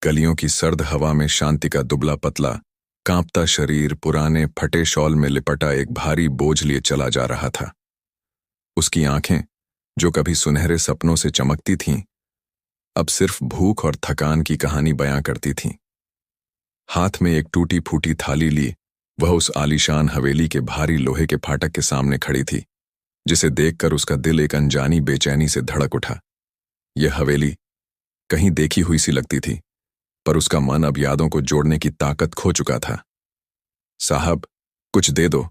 गलियों की सर्द हवा में शांति का दुबला पतला कांपता शरीर पुराने फटे शॉल में लिपटा एक भारी बोझ लिए चला जा रहा था। उसकी आंखें, जो कभी सुनहरे सपनों से चमकती थीं, अब सिर्फ भूख और थकान की कहानी बयां करती थीं। हाथ में एक टूटी फूटी थाली ली वह उस आलीशान हवेली के भारी लोहे के फाटक के सामने खड़ी थी, जिसे देखकर उसका दिल एक अनजानी बेचैनी से धड़क उठा। यह हवेली कहीं देखी हुई सी लगती थी, पर उसका मन अब यादों को जोड़ने की ताकत खो चुका था। साहब, कुछ दे दो,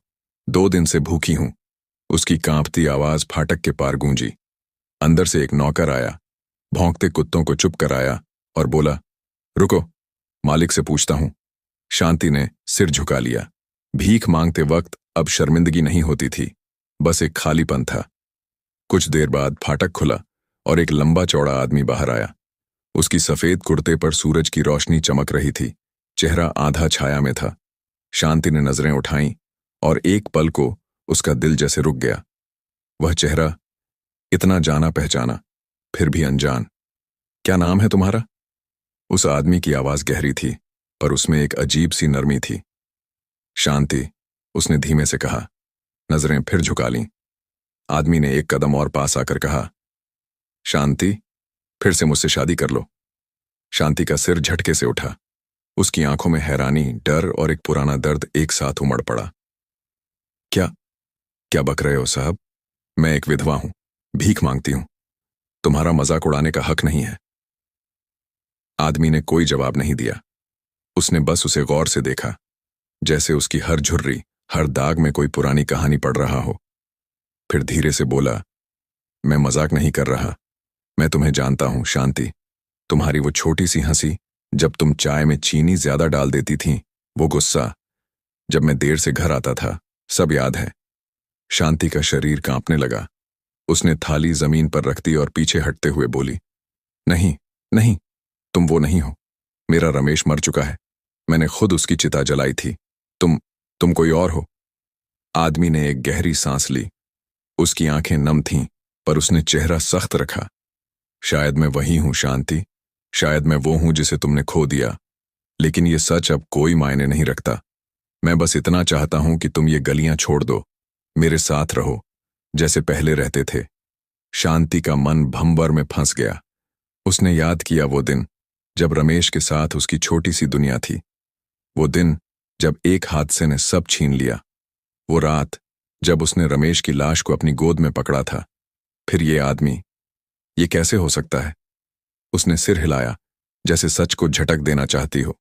2 दिन से भूखी हूं। उसकी कांपती आवाज फाटक के पार गूंजी। अंदर से एक नौकर आया, भौंकते कुत्तों को चुप कराया और बोला, रुको, मालिक से पूछता हूं। शांति ने सिर झुका लिया। भीख मांगते वक्त अब शर्मिंदगी नहीं होती थी, बस एक खालीपन था। कुछ देर बाद फाटक खुला और एक लंबा चौड़ा आदमी बाहर आया। उसकी सफेद कुर्ते पर सूरज की रोशनी चमक रही थी, चेहरा आधा छाया में था। शांति ने नजरें उठाईं और एक पल को उसका दिल जैसे रुक गया। वह चेहरा इतना जाना पहचाना, फिर भी अनजान। क्या नाम है तुम्हारा? उस आदमी की आवाज गहरी थी, पर उसमें एक अजीब सी नरमी थी। शांति, उसने धीमे से कहा। नजरें फिर झुका लीं। आदमी ने एक कदम और पास आकर कहा, शांति, फिर से मुझसे शादी कर लो। शांति का सिर झटके से उठा। उसकी आंखों में हैरानी, डर और एक पुराना दर्द एक साथ उमड़ पड़ा। क्या क्या बक रहे हो साहब? मैं एक विधवा हूं, भीख मांगती हूं। तुम्हारा मजाक उड़ाने का हक नहीं है। आदमी ने कोई जवाब नहीं दिया। उसने बस उसे गौर से देखा, जैसे उसकी हर झुर्री, हर दाग में कोई पुरानी कहानी पढ़ रहा हो। फिर धीरे से बोला, मैं मजाक नहीं कर रहा। मैं तुम्हें जानता हूं शांति। तुम्हारी वो छोटी सी हंसी, जब तुम चाय में चीनी ज्यादा डाल देती थीं, वो गुस्सा जब मैं देर से घर आता था, सब याद है। शांति का शरीर कांपने लगा। उसने थाली जमीन पर रख दी और पीछे हटते हुए बोली, नहीं नहीं, तुम वो नहीं हो। मेरा रमेश मर चुका है। मैंने खुद उसकी चिता जलाई थी। तुम कोई और हो। आदमी ने एक गहरी सांस ली। उसकी आंखें नम थीं, पर उसने चेहरा सख्त रखा। शायद मैं वही हूं शांति, शायद मैं वो हूं जिसे तुमने खो दिया, लेकिन ये सच अब कोई मायने नहीं रखता। मैं बस इतना चाहता हूं कि तुम ये गलियां छोड़ दो, मेरे साथ रहो जैसे पहले रहते थे। शांति का मन भंवर में फंस गया। उसने याद किया वो दिन जब रमेश के साथ उसकी छोटी सी दुनिया थी। वो दिन जब एक हादसे ने सब छीन लिया। वो रात जब उसने रमेश की लाश को अपनी गोद में पकड़ा था। फिर ये आदमी, ये कैसे हो सकता है? उसने सिर हिलाया, जैसे सच को झटक देना चाहती हो।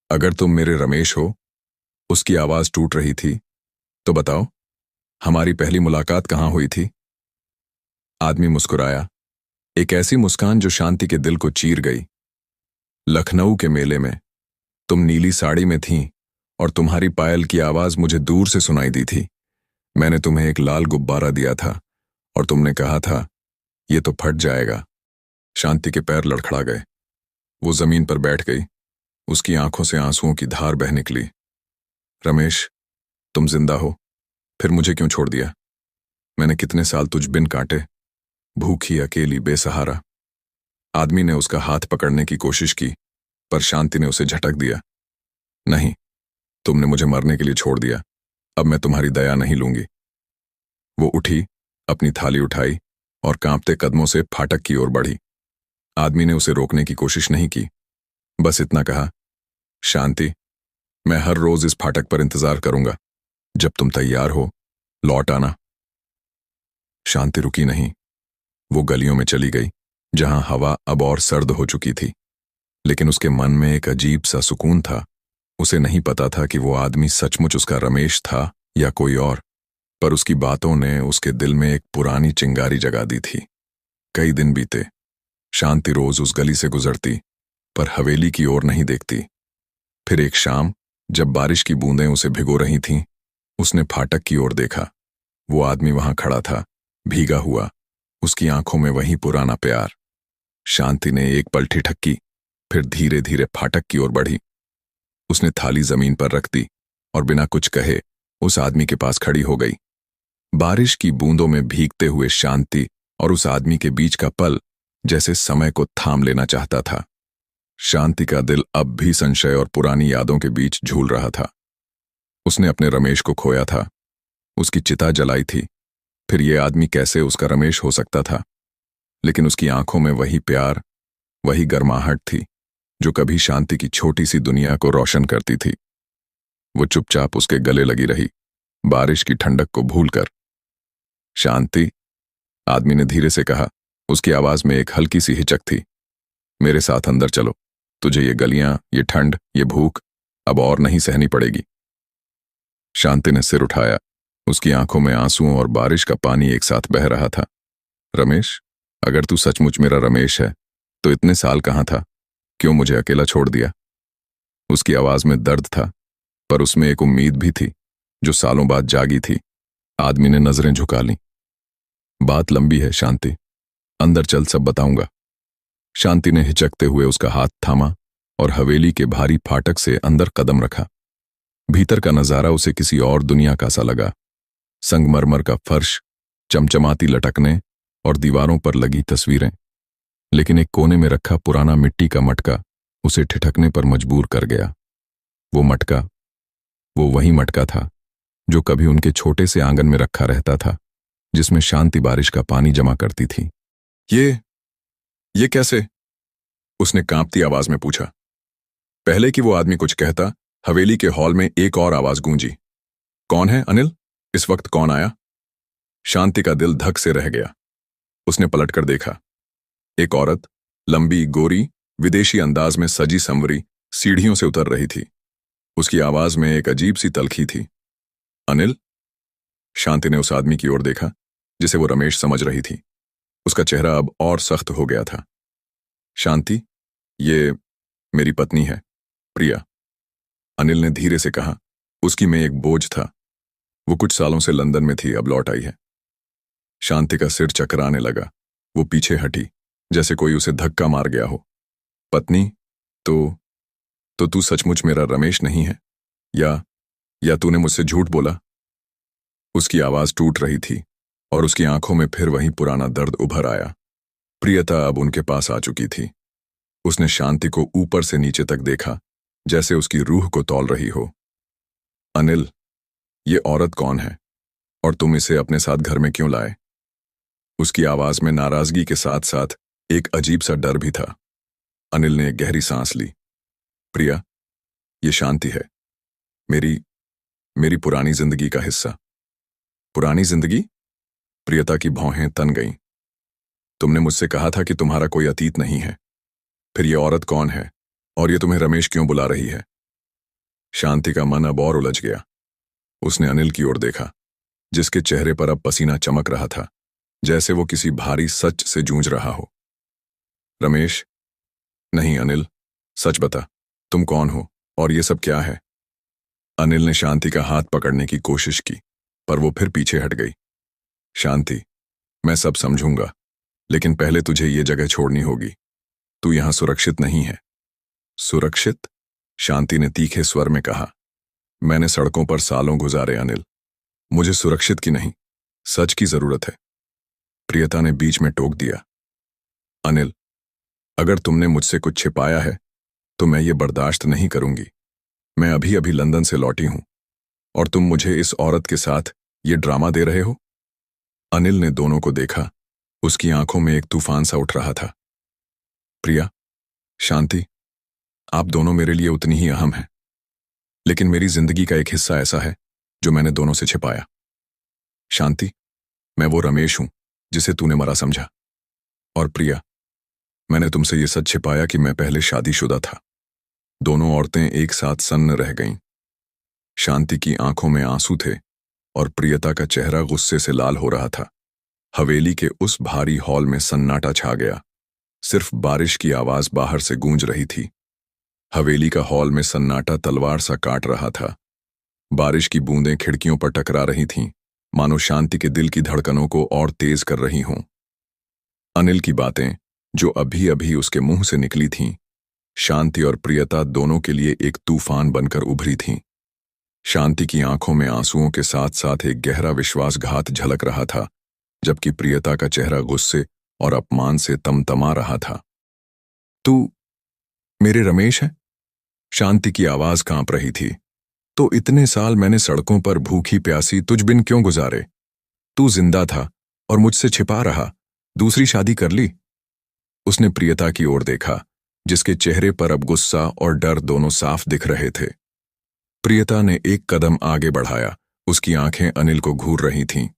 अगर तुम मेरे रमेश हो, उसकी आवाज टूट रही थी, तो बताओ, हमारी पहली मुलाकात कहां हुई थी? आदमी मुस्कुराया, एक ऐसी मुस्कान जो शांति के दिल को चीर गई। लखनऊ के मेले में तुम नीली साड़ी में थीं और तुम्हारी पायल की आवाज मुझे दूर से सुनाई दी थी। मैंने तुम्हें एक लाल गुब्बारा दिया था और तुमने कहा था, ये तो फट जाएगा। शांति के पैर लड़खड़ा गए। वो जमीन पर बैठ गई। उसकी आंखों से आंसुओं की धार बह निकली। रमेश, तुम जिंदा हो, फिर मुझे क्यों छोड़ दिया? मैंने कितने साल तुझ बिन काटे, भूखी, अकेली, बेसहारा। आदमी ने उसका हाथ पकड़ने की कोशिश की, पर शांति ने उसे झटक दिया। नहीं, तुमने मुझे मरने के लिए छोड़ दिया। अब मैं तुम्हारी दया नहीं लूंगी। वो उठी, अपनी थाली उठाई और कांपते कदमों से फाटक की ओर बढ़ी। आदमी ने उसे रोकने की कोशिश नहीं की, बस इतना कहा, शांति, मैं हर रोज इस फाटक पर इंतजार करूंगा। जब तुम तैयार हो, लौट आना। शांति रुकी नहीं। वो गलियों में चली गई, जहां हवा अब और सर्द हो चुकी थी। लेकिन उसके मन में एक अजीब सा सुकून था। उसे नहीं पता था कि वो आदमी सचमुच उसका रमेश था या कोई और, पर उसकी बातों ने उसके दिल में एक पुरानी चिंगारी जगा दी थी। कई दिन बीते। शांति रोज उस गली से गुजरती, पर हवेली की ओर नहीं देखती। फिर एक शाम, जब बारिश की बूंदें उसे भिगो रही थीं, उसने फाटक की ओर देखा। वो आदमी वहां खड़ा था, भीगा हुआ, उसकी आंखों में वही पुराना प्यार। शांति ने एक पल ठिठकी, फिर धीरे धीरे फाटक की ओर बढ़ी। उसने थाली जमीन पर रख दी और बिना कुछ कहे उस आदमी के पास खड़ी हो गई। बारिश की बूंदों में भीगते हुए शांति और उस आदमी के बीच का पल जैसे समय को थाम लेना चाहता था। शांति का दिल अब भी संशय और पुरानी यादों के बीच झूल रहा था। उसने अपने रमेश को खोया था, उसकी चिता जलाई थी, फिर ये आदमी कैसे उसका रमेश हो सकता था? लेकिन उसकी आंखों में वही प्यार, वही गर्माहट थी जो कभी शांति की छोटी सी दुनिया को रोशन करती थी। वो चुपचाप उसके गले लगी रही, बारिश की ठंडक को भूलकर। शांति, आदमी ने धीरे से कहा। उसकी आवाज में एक हल्की सी हिचक थी। मेरे साथ अंदर चलो, तुझे ये गलियां, ये ठंड, ये भूख अब और नहीं सहनी पड़ेगी। शांति ने सिर उठाया। उसकी आंखों में आंसुओं और बारिश का पानी एक साथ बह रहा था। रमेश, अगर तू सचमुच मेरा रमेश है तो इतने साल कहाँ था? क्यों मुझे अकेला छोड़ दिया? उसकी आवाज में दर्द था, पर उसमें एक उम्मीद भी थी जो सालों बाद जागी थी। आदमी ने नजरें झुका लीं। बात लंबी है शांति, अंदर चल, सब बताऊंगा। शांति ने हिचकते हुए उसका हाथ थामा और हवेली के भारी फाटक से अंदर कदम रखा। भीतर का नजारा उसे किसी और दुनिया का सा लगा। संगमरमर का फर्श, चमचमाती लटकने और दीवारों पर लगी तस्वीरें। लेकिन एक कोने में रखा पुराना मिट्टी का मटका उसे ठिठकने पर मजबूर कर गया। वो मटका, वो वही मटका था जो कभी उनके छोटे से आंगन में रखा रहता था, जिसमें शांति बारिश का पानी जमा करती थी। ये कैसे? उसने कांपती आवाज में पूछा। पहले कि वो आदमी कुछ कहता, हवेली के हॉल में एक और आवाज गूंजी। कौन है अनिल? इस वक्त कौन आया? शांति का दिल धक से रह गया। उसने पलटकर देखा। एक औरत, लंबी, गोरी, विदेशी अंदाज में सजी संवरी, सीढ़ियों से उतर रही थी। उसकी आवाज में एक अजीब सी तलखी थी। अनिल? शांति ने उस आदमी की ओर देखा जिसे वो रमेश समझ रही थी। उसका चेहरा अब और सख्त हो गया था। शांति, ये मेरी पत्नी है, प्रिया, अनिल ने धीरे से कहा। उसकी में एक बोझ था। वो कुछ सालों से लंदन में थी, अब लौट आई है। शांति का सिर चकराने लगा। वो पीछे हटी, जैसे कोई उसे धक्का मार गया हो। पत्नी? तो तू सचमुच मेरा रमेश नहीं है? या तूने मुझसे झूठ बोला? उसकी आवाज टूट रही थी और उसकी आंखों में फिर वही पुराना दर्द उभर आया। प्रियता अब उनके पास आ चुकी थी। उसने शांति को ऊपर से नीचे तक देखा, जैसे उसकी रूह को तौल रही हो। अनिल, ये औरत कौन है और तुम इसे अपने साथ घर में क्यों लाए? उसकी आवाज में नाराजगी के साथ साथ एक अजीब सा डर भी था। अनिल ने एक गहरी सांस ली। प्रिया, ये शांति है, मेरी पुरानी जिंदगी का हिस्सा। पुरानी जिंदगी? प्रियता की भौहें तन गईं। तुमने मुझसे कहा था कि तुम्हारा कोई अतीत नहीं है। फिर ये औरत कौन है और ये तुम्हें रमेश क्यों बुला रही है? शांति का मन अब और उलझ गया। उसने अनिल की ओर देखा, जिसके चेहरे पर अब पसीना चमक रहा था, जैसे वो किसी भारी सच से जूझ रहा हो। रमेश? नहीं अनिल, सच बता, तुम कौन हो और ये सब क्या है? अनिल ने शांति का हाथ पकड़ने की कोशिश की, पर वो फिर पीछे हट गई। शांति, मैं सब समझूंगा, लेकिन पहले तुझे ये जगह छोड़नी होगी। तू यहां सुरक्षित नहीं है। सुरक्षित? शांति ने तीखे स्वर में कहा। मैंने सड़कों पर सालों गुजारे अनिल, मुझे सुरक्षित की नहीं, सच की जरूरत है। प्रियता ने बीच में टोक दिया। अनिल, अगर तुमने मुझसे कुछ छिपाया है तो मैं ये बर्दाश्त नहीं करूंगी। मैं अभी अभी लंदन से लौटी हूं और तुम मुझे इस औरत के साथ ये ड्रामा दे रहे हो। अनिल ने दोनों को देखा। उसकी आंखों में एक तूफान सा उठ रहा था। प्रिया, शांति, आप दोनों मेरे लिए उतनी ही अहम हैं, लेकिन मेरी जिंदगी का एक हिस्सा ऐसा है जो मैंने दोनों से छिपाया। शांति, मैं वो रमेश हूं जिसे तूने मरा समझा। और प्रिया, मैंने तुमसे ये सच छिपाया कि मैं पहले शादीशुदा था। दोनों औरतें एक साथ सन्न रह गईं। शांति की आंखों में आंसू थे और प्रियता का चेहरा गुस्से से लाल हो रहा था। हवेली के उस भारी हॉल में सन्नाटा छा गया। सिर्फ बारिश की आवाज बाहर से गूंज रही थी। हवेली का हॉल में सन्नाटा तलवार सा काट रहा था। बारिश की बूंदें खिड़कियों पर टकरा रही थीं, मानो शांति के दिल की धड़कनों को और तेज कर रही हों। अनिल की बातें, जो अभी अभी उसके मुंह से निकली थीं, शांति और प्रियता दोनों के लिए एक तूफान बनकर उभरी थीं। शांति की आंखों में आंसुओं के साथ साथ एक गहरा विश्वासघात झलक रहा था, जबकि प्रियता का चेहरा गुस्से और अपमान से तमतमा रहा था। तू मेरे रमेश हैं? शांति की आवाज कांप रही थी। तो इतने साल मैंने सड़कों पर भूखी प्यासी तुझ बिन क्यों गुजारे? तू जिंदा था और मुझसे छिपा रहा। दूसरी शादी कर ली? उसने प्रियता की ओर देखा, जिसके चेहरे पर अब गुस्सा और डर दोनों साफ दिख रहे थे। प्रियता ने एक कदम आगे बढ़ाया। उसकी आंखें अनिल को घूर रही थीं।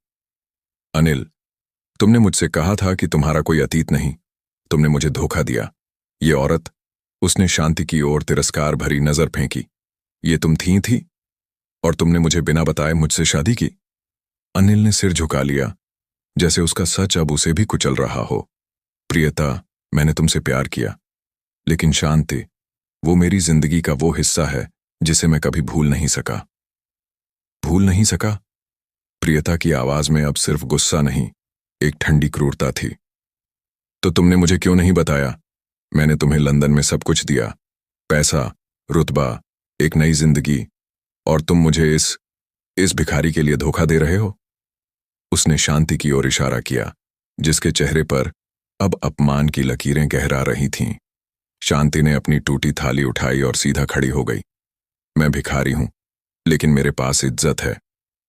अनिल, तुमने मुझसे कहा था कि तुम्हारा कोई अतीत नहीं। तुमने मुझे धोखा दिया। ये औरत, उसने शांति की ओर तिरस्कार भरी नजर फेंकी, ये तुम थी? और तुमने मुझे बिना बताए मुझसे शादी की? अनिल ने सिर झुका लिया, जैसे उसका सच अब उसे भी कुचल रहा हो। प्रियता, मैंने तुमसे प्यार किया, लेकिन शांति, वो मेरी जिंदगी का वो हिस्सा है जिसे मैं कभी भूल नहीं सका। भूल नहीं सका? प्रियता की आवाज में अब सिर्फ गुस्सा नहीं, एक ठंडी क्रूरता थी। तो तुमने मुझे क्यों नहीं बताया? मैंने तुम्हें लंदन में सब कुछ दिया, पैसा, रुतबा, एक नई जिंदगी, और तुम मुझे इस भिखारी के लिए धोखा दे रहे हो? उसने शांति की ओर इशारा किया, जिसके चेहरे पर अब अपमान की लकीरें गहरा रही थीं। शांति ने अपनी टूटी थाली उठाई और सीधा खड़ी हो गई। मैं भिखारी हूं, लेकिन मेरे पास इज्जत है।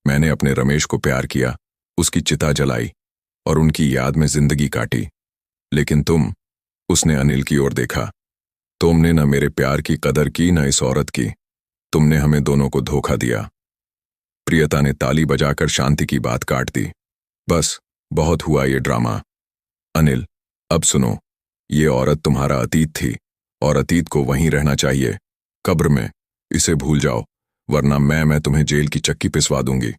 मैंने अपने रमेश को प्यार किया, उसकी चिता जलाई और उनकी याद में जिंदगी काटी। लेकिन तुम, उसने अनिल की ओर देखा, तुमने न मेरे प्यार की कदर की न इस औरत की। तुमने हमें दोनों को धोखा दिया। प्रियता ने ताली बजाकर शांति की बात काट दी। बस, बहुत हुआ ये ड्रामा। अनिल, अब सुनो, ये औरत तुम्हारा अतीत थी और अतीत को वहीं रहना चाहिए, कब्र में। इसे भूल जाओ, वरना मैं तुम्हें जेल की चक्की पिसवा दूंगी।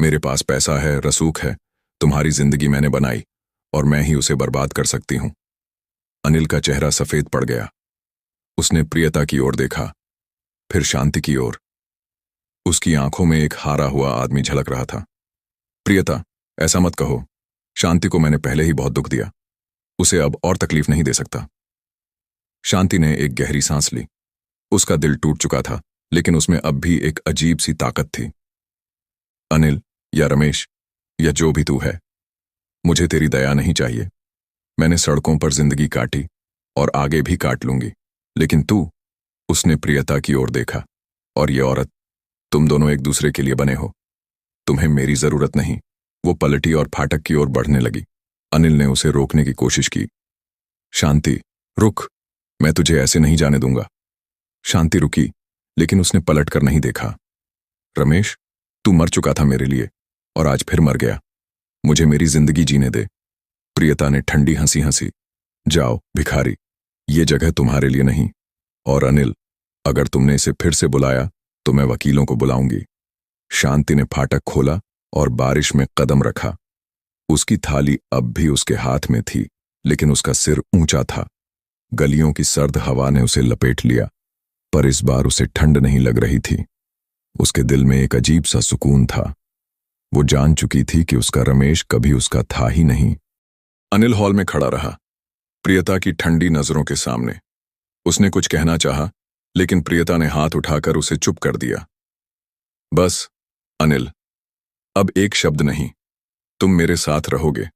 मेरे पास पैसा है, रसूख है, तुम्हारी जिंदगी मैंने बनाई और मैं ही उसे बर्बाद कर सकती हूं। अनिल का चेहरा सफेद पड़ गया। उसने प्रियता की ओर देखा, फिर शांति की ओर। उसकी आंखों में एक हारा हुआ आदमी झलक रहा था। प्रियता, ऐसा मत कहो। शांति को मैंने पहले ही बहुत दुख दिया, उसे अब और तकलीफ नहीं दे सकता। शांति ने एक गहरी सांस ली। उसका दिल टूट चुका था, लेकिन उसमें अब भी एक अजीब सी ताकत थी। अनिल, या रमेश, या जो भी तू है, मुझे तेरी दया नहीं चाहिए। मैंने सड़कों पर जिंदगी काटी और आगे भी काट लूंगी, लेकिन तू, उसने प्रियता की ओर देखा, और ये औरत, तुम दोनों एक दूसरे के लिए बने हो। तुम्हें मेरी जरूरत नहीं। वो पलटी और फाटक की ओर बढ़ने लगी। अनिल ने उसे रोकने की कोशिश की। शांति, रुक, मैं तुझे ऐसे नहीं जाने दूंगा। शांति रुकी, लेकिन उसने पलट कर नहीं देखा। रमेश, तू मर चुका था मेरे लिए और आज फिर मर गया। मुझे मेरी जिंदगी जीने दे। प्रियता ने ठंडी हंसी हंसी। जाओ भिखारी, ये जगह तुम्हारे लिए नहीं। और अनिल, अगर तुमने इसे फिर से बुलाया तो मैं वकीलों को बुलाऊंगी। शांति ने फाटक खोला और बारिश में कदम रखा। उसकी थाली अब भी उसके हाथ में थी, लेकिन उसका सिर ऊंचा था। गलियों की सर्द हवा ने उसे लपेट लिया, पर इस बार उसे ठंड नहीं लग रही थी। उसके दिल में एक अजीब सा सुकून था। वो जान चुकी थी कि उसका रमेश कभी उसका था ही नहीं। अनिल हॉल में खड़ा रहा, प्रियता की ठंडी नजरों के सामने। उसने कुछ कहना चाहा, लेकिन प्रियता ने हाथ उठाकर उसे चुप कर दिया। बस अनिल, अब एक शब्द नहीं। तुम मेरे साथ रहोगे।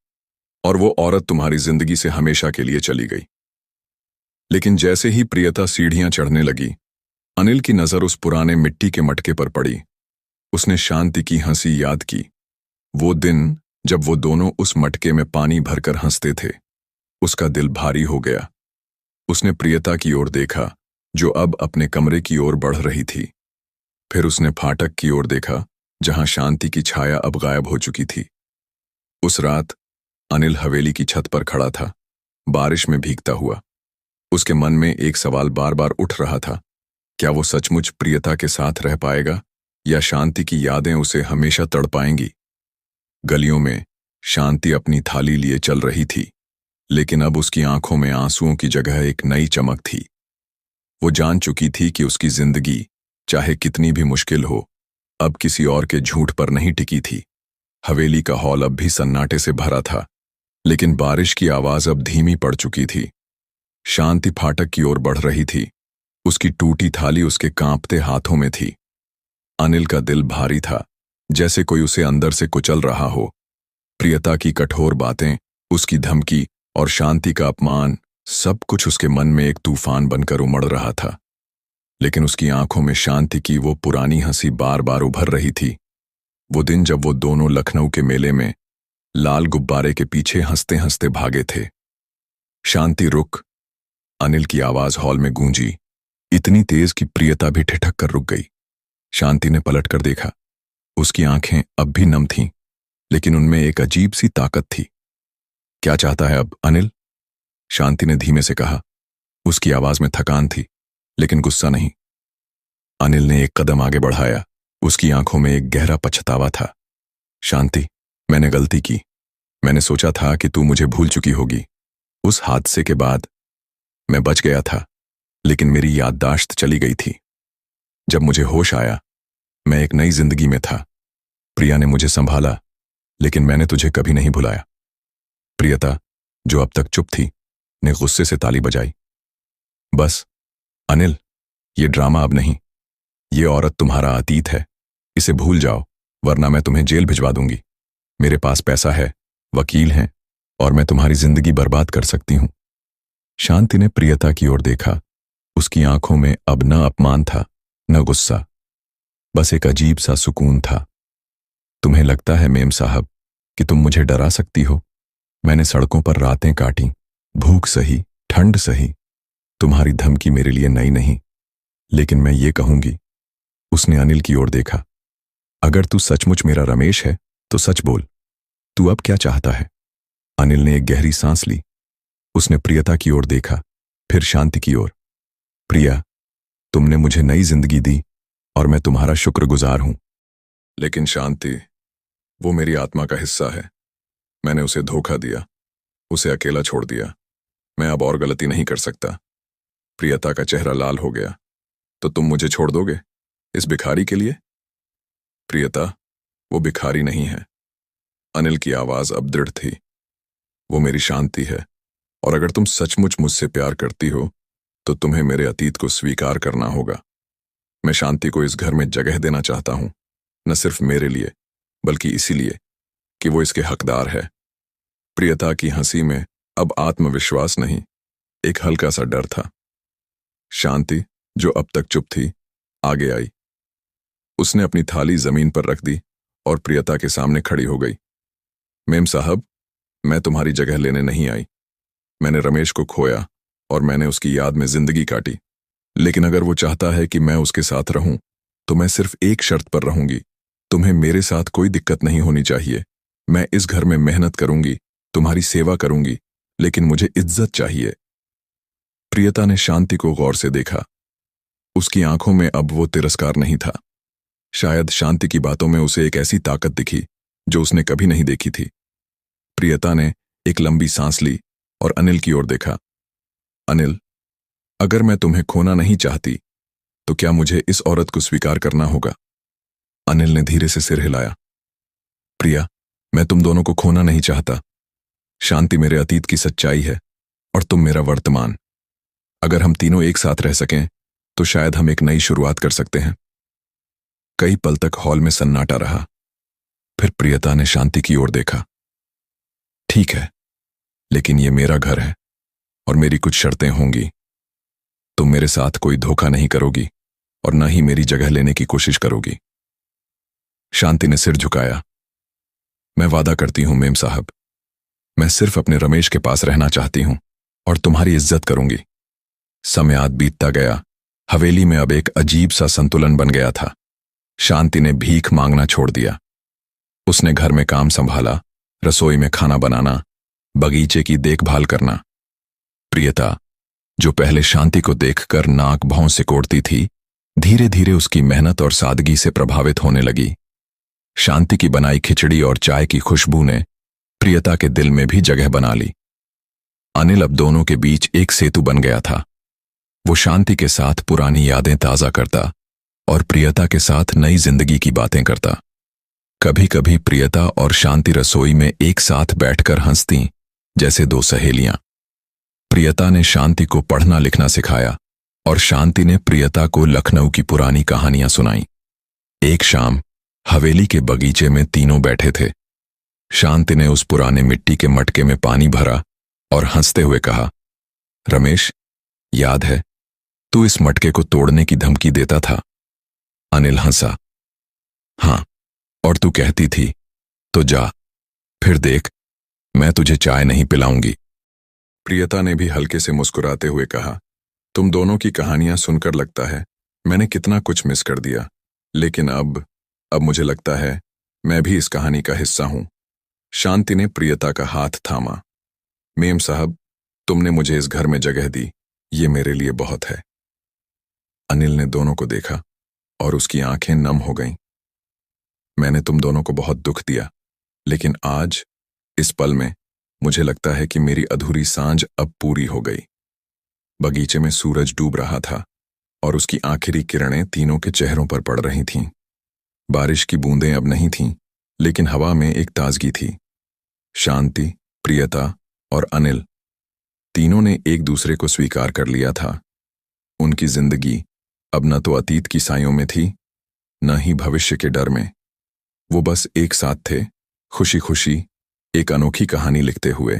और वो औरत तुम्हारी जिंदगी से हमेशा के लिए चली गई। लेकिन जैसे ही प्रियता सीढ़ियां चढ़ने लगी, अनिल की नजर उस पुराने मिट्टी के मटके पर पड़ी। उसने शांति की हंसी याद की, वो दिन जब वो दोनों उस मटके में पानी भरकर हंसते थे। उसका दिल भारी हो गया। उसने प्रियता की ओर देखा, जो अब अपने कमरे की ओर बढ़ रही थी। फिर उसने फाटक की ओर देखा, जहां शांति की छाया अब गायब हो चुकी थी। उस रात अनिल हवेली की छत पर खड़ा था, बारिश में भीगता हुआ। उसके मन में एक सवाल बार बार उठ रहा था, क्या वो सचमुच प्रियता के साथ रह पाएगा, या शांति की यादें उसे हमेशा तड़पाएंगी? गलियों में शांति अपनी थाली लिए चल रही थी, लेकिन अब उसकी आंखों में आंसुओं की जगह एक नई चमक थी। वो जान चुकी थी कि उसकी जिंदगी, चाहे कितनी भी मुश्किल हो, अब किसी और के झूठ पर नहीं टिकी थी। हवेली का हॉल अब भी सन्नाटे से भरा था, लेकिन बारिश की आवाज अब धीमी पड़ चुकी थी। शांति फाटक की ओर बढ़ रही थी। उसकी टूटी थाली उसके कांपते हाथों में थी। अनिल का दिल भारी था, जैसे कोई उसे अंदर से कुचल रहा हो। प्रियता की कठोर बातें, उसकी धमकी और शांति का अपमान सब कुछ उसके मन में एक तूफान बनकर उमड़ रहा था, लेकिन उसकी आंखों में शांति की वो पुरानी हंसी बार बार उभर रही थी। वो दिन जब वो दोनों लखनऊ के मेले में लाल गुब्बारे के पीछे हंसते हंसते भागे थे। शांति रुक, अनिल की आवाज हॉल में गूंजी, इतनी तेज कि प्रियता भी ठिठक कर रुक गई। शांति ने पलट कर देखा। उसकी आंखें अब भी नम थीं, लेकिन उनमें एक अजीब सी ताकत थी। क्या चाहता है अब, अनिल? शांति ने धीमे से कहा। उसकी आवाज में थकान थी, लेकिन गुस्सा नहीं। अनिल ने एक कदम आगे बढ़ाया। उसकी आंखों में एक गहरा पछतावा था। शांति, मैंने गलती की। मैंने सोचा था कि तू मुझे भूल चुकी होगी। उस हादसे के बाद मैं बच गया था, लेकिन मेरी याददाश्त चली गई थी। जब मुझे होश आया, मैं एक नई जिंदगी में था। प्रिया ने मुझे संभाला, लेकिन मैंने तुझे कभी नहीं भुलाया। प्रियता, जो अब तक चुप थी, ने गुस्से से ताली बजाई। बस अनिल, ये ड्रामा अब नहीं। ये औरत तुम्हारा अतीत है। इसे भूल जाओ, वरना मैं तुम्हें जेल भिजवा दूंगी। मेरे पास पैसा है, वकील हैं, और मैं तुम्हारी जिंदगी बर्बाद कर सकती हूं। शांति ने प्रियता की ओर देखा। उसकी आंखों में अब न अपमान था, न गुस्सा, बस एक अजीब सा सुकून था। तुम्हें लगता है मेम साहब कि तुम मुझे डरा सकती हो? मैंने सड़कों पर रातें काटी, भूख सही, ठंड सही। तुम्हारी धमकी मेरे लिए नई नहीं, लेकिन मैं ये कहूंगी। उसने अनिल की ओर देखा। अगर तू सचमुच मेरा रमेश है तो सच बोल, तू अब क्या चाहता है? अनिल ने एक गहरी सांस ली। उसने प्रियता की ओर देखा, फिर शांति की ओर। प्रिया, तुमने मुझे नई जिंदगी दी और मैं तुम्हारा शुक्रगुजार हूं। लेकिन शांति, वो मेरी आत्मा का हिस्सा है। मैंने उसे धोखा दिया, उसे अकेला छोड़ दिया। मैं अब और गलती नहीं कर सकता। प्रियता का चेहरा लाल हो गया। तो तुम मुझे छोड़ दोगे इस भिखारी के लिए? प्रियता, वो भिखारी नहीं है। अनिल की आवाज अब दृढ़ थी। वो मेरी शांति है, और अगर तुम सचमुच मुझसे प्यार करती हो तो तुम्हें मेरे अतीत को स्वीकार करना होगा। मैं शांति को इस घर में जगह देना चाहता हूं, न सिर्फ मेरे लिए, बल्कि इसीलिए कि वो इसके हकदार है। प्रियता की हंसी में अब आत्मविश्वास नहीं, एक हल्का सा डर था। शांति, जो अब तक चुप थी, आगे आई। उसने अपनी थाली जमीन पर रख दी और प्रियता के सामने खड़ी हो गई। मेम साहब, मैं तुम्हारी जगह लेने नहीं आई। मैंने रमेश को खोया और मैंने उसकी याद में जिंदगी काटी। लेकिन अगर वो चाहता है कि मैं उसके साथ रहूं, तो मैं सिर्फ एक शर्त पर रहूंगी। तुम्हें मेरे साथ कोई दिक्कत नहीं होनी चाहिए। मैं इस घर में मेहनत करूंगी, तुम्हारी सेवा करूंगी, लेकिन मुझे इज्जत चाहिए। प्रियता ने शांति को गौर से देखा। उसकी आंखों में अब वो तिरस्कार नहीं था। शायद शांति की बातों में उसे एक ऐसी ताकत दिखी जो उसने कभी नहीं देखी थी। प्रियता ने एक लंबी सांस ली और अनिल की ओर देखा। अनिल, अगर मैं तुम्हें खोना नहीं चाहती, तो क्या मुझे इस औरत को स्वीकार करना होगा? अनिल ने धीरे से सिर हिलाया। प्रिया, मैं तुम दोनों को खोना नहीं चाहता। शांति मेरे अतीत की सच्चाई है और तुम मेरा वर्तमान। अगर हम तीनों एक साथ रह सकें तो शायद हम एक नई शुरुआत कर सकते हैं। कई पल तक हॉल में सन्नाटा रहा। फिर प्रियता ने शांति की ओर देखा। ठीक है, लेकिन ये मेरा घर है और मेरी कुछ शर्तें होंगी। तुम मेरे साथ कोई धोखा नहीं करोगी और न ही मेरी जगह लेने की कोशिश करोगी। शांति ने सिर झुकाया। मैं वादा करती हूं मेम साहब, मैं सिर्फ अपने रमेश के पास रहना चाहती हूं और तुम्हारी इज्जत करूंगी। समय बीतता गया। हवेली में अब एक अजीब सा संतुलन बन गया था। शांति ने भीख मांगना छोड़ दिया। उसने घर में काम संभाला, रसोई में खाना बनाना, बगीचे की देखभाल करना। प्रियता, जो पहले शांति को देखकर नाक भौं सिकोड़ती थी, धीरे धीरे उसकी मेहनत और सादगी से प्रभावित होने लगी। शांति की बनाई खिचड़ी और चाय की खुशबू ने प्रियता के दिल में भी जगह बना ली। अनिल अब दोनों के बीच एक सेतु बन गया था। वो शांति के साथ पुरानी यादें ताजा करता और प्रियता के साथ नई जिंदगी की बातें करता। कभी कभी प्रियता और शांति रसोई में एक साथ बैठकर हंसती, जैसे दो सहेलियां। प्रियता ने शांति को पढ़ना लिखना सिखाया और शांति ने प्रियता को लखनऊ की पुरानी कहानियां सुनाई। एक शाम हवेली के बगीचे में तीनों बैठे थे। शांति ने उस पुराने मिट्टी के मटके में पानी भरा और हंसते हुए कहा, रमेश, याद है तू इस मटके को तोड़ने की धमकी देता था? अनिल हंसा। हाँ, और तू कहती थी तो जा, फिर देख मैं तुझे चाय नहीं पिलाऊंगी। प्रियता ने भी हल्के से मुस्कुराते हुए कहा, तुम दोनों की कहानियां सुनकर लगता है मैंने कितना कुछ मिस कर दिया, लेकिन अब मुझे लगता है मैं भी इस कहानी का हिस्सा हूं। शांति ने प्रियता का हाथ थामा। मेम साहब, तुमने मुझे इस घर में जगह दी, ये मेरे लिए बहुत है। अनिल ने दोनों को देखा और उसकी आंखें नम हो गईं। मैंने तुम दोनों को बहुत दुख दिया, लेकिन आज इस पल में मुझे लगता है कि मेरी अधूरी सांझ अब पूरी हो गई। बगीचे में सूरज डूब रहा था और उसकी आखिरी किरणें तीनों के चेहरों पर पड़ रही थीं। बारिश की बूंदें अब नहीं थीं, लेकिन हवा में एक ताजगी थी। शांति, प्रियता और अनिल तीनों ने एक दूसरे को स्वीकार कर लिया था। उनकी जिंदगी अब न तो अतीत की सायों में थी, न ही भविष्य के डर में। वो बस एक साथ थे, खुशी खुशी एक अनोखी कहानी लिखते हुए।